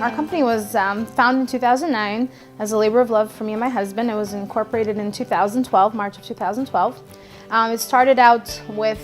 Our company was founded in 2009 as a labor of love for me and my husband. It was incorporated in 2012, March of 2012. It started out with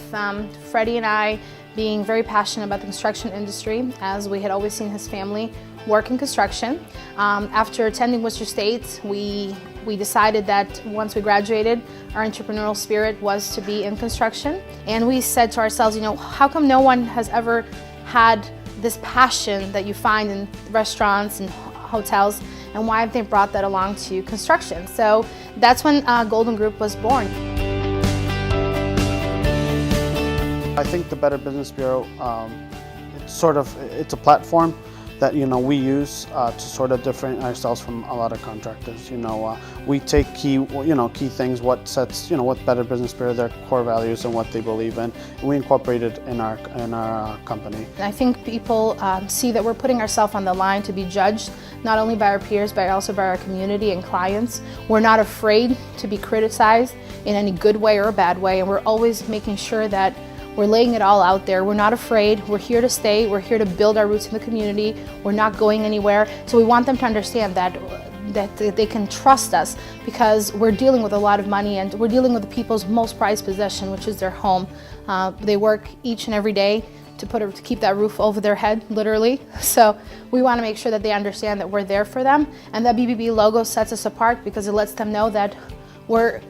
Freddie and I being very passionate about the construction industry, as we had always seen his family work in construction. After attending Worcester State, we decided that once we graduated, our entrepreneurial spirit was to be in construction. And we said to ourselves, you know, how come no one has ever had this passion that you find in restaurants and hotels, and why have they brought that along to construction? So that's when Golden Group was born. I think the Better Business Bureau, it's a platform that we use to sort of differentiate ourselves from a lot of contractors. We take key things, what sets what Better Business Bureau, their core values and what they believe in, and we incorporate it in our company. I think people see that we're putting ourselves on the line to be judged, not only by our peers, but also by our community and clients. We're not afraid to be criticized in any good way or a bad way, and we're always making sure that we're laying it all out there. We're not afraid. We're here to stay. We're here to build our roots in the community. We're not going anywhere. So we want them to understand that they can trust us, because we're dealing with a lot of money and we're dealing with the people's most prized possession, which is their home. They work each and every day to keep that roof over their head, literally. So we want to make sure that they understand that we're there for them, and that BBB logo sets us apart because it lets them know that we're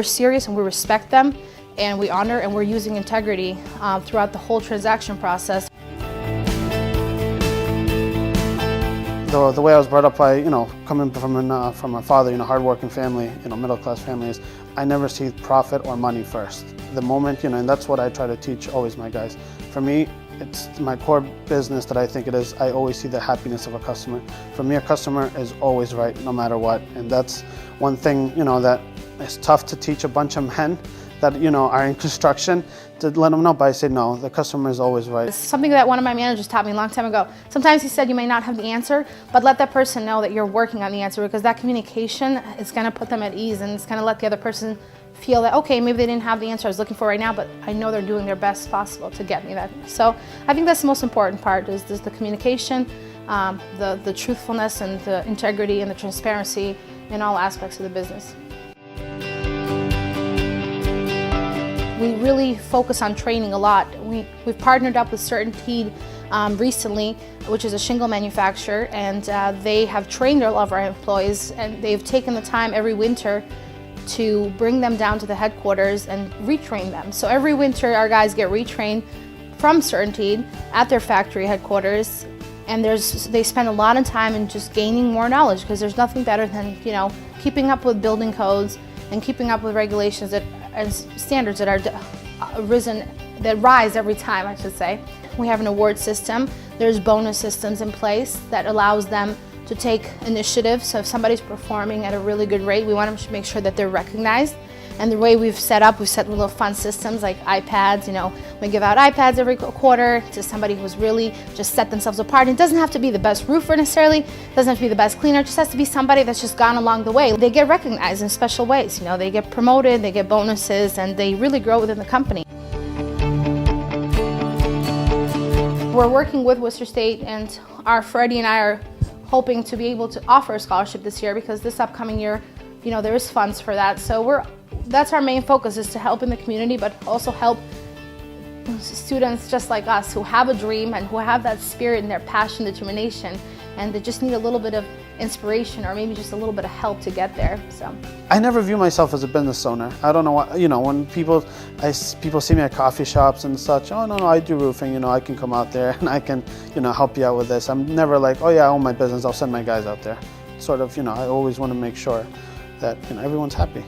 serious and we respect them, and we honor and we're using integrity throughout the whole transaction process. The way I was brought up by, coming from a father, hardworking family, middle-class family, is I never see profit or money first. The moment, and that's what I try to teach always my guys. For me, it's my core business that I think it is. I always see the happiness of a customer. For me, a customer is always right, no matter what. And that's one thing, that is tough to teach a bunch of men that are in construction, to let them know. But I say no, the customer is always right. It's something that one of my managers taught me a long time ago. Sometimes he said you may not have the answer, but let that person know that you're working on the answer, because that communication is going to put them at ease, and it's going to let the other person feel that, okay, maybe they didn't have the answer I was looking for right now, but I know they're doing their best possible to get me that. So I think that's the most important part, is the communication, the truthfulness and the integrity and the transparency in all aspects of the business. We really focus on training a lot. We've partnered up with CertainTeed recently, which is a shingle manufacturer, and they have trained all of our employees, and they've taken the time every winter to bring them down to the headquarters and retrain them. So every winter our guys get retrained from CertainTeed at their factory headquarters, and they spend a lot of time in just gaining more knowledge, because there's nothing better than keeping up with building codes and keeping up with regulations and standards that are rise every time, I should say. We have an award system. There's bonus systems in place that allows them to take initiative. So if somebody's performing at a really good rate, we want to make sure that they're recognized. And the way we've set little fun systems like iPads. We give out iPads every quarter to somebody who's really just set themselves apart. It doesn't have to be the best roofer necessarily. It doesn't have to be the best cleaner. It just has to be somebody that's just gone along the way. They get recognized in special ways. They get promoted, they get bonuses, and they really grow within the company. We're working with Worcester State, and our Freddie and I are hoping to be able to offer a scholarship this year, because this upcoming year, there is funds for that. So that's our main focus, is to help in the community, but also help students just like us who have a dream and who have that spirit and their passion, determination, and they just need a little bit of inspiration or maybe just a little bit of help to get there. So I never view myself as a business owner. I don't know what, when people see me at coffee shops and such, oh no, I do roofing, I can come out there and I can, help you out with this. I'm never like, oh yeah, I own my business, I'll send my guys out there. I always want to make sure that, everyone's happy.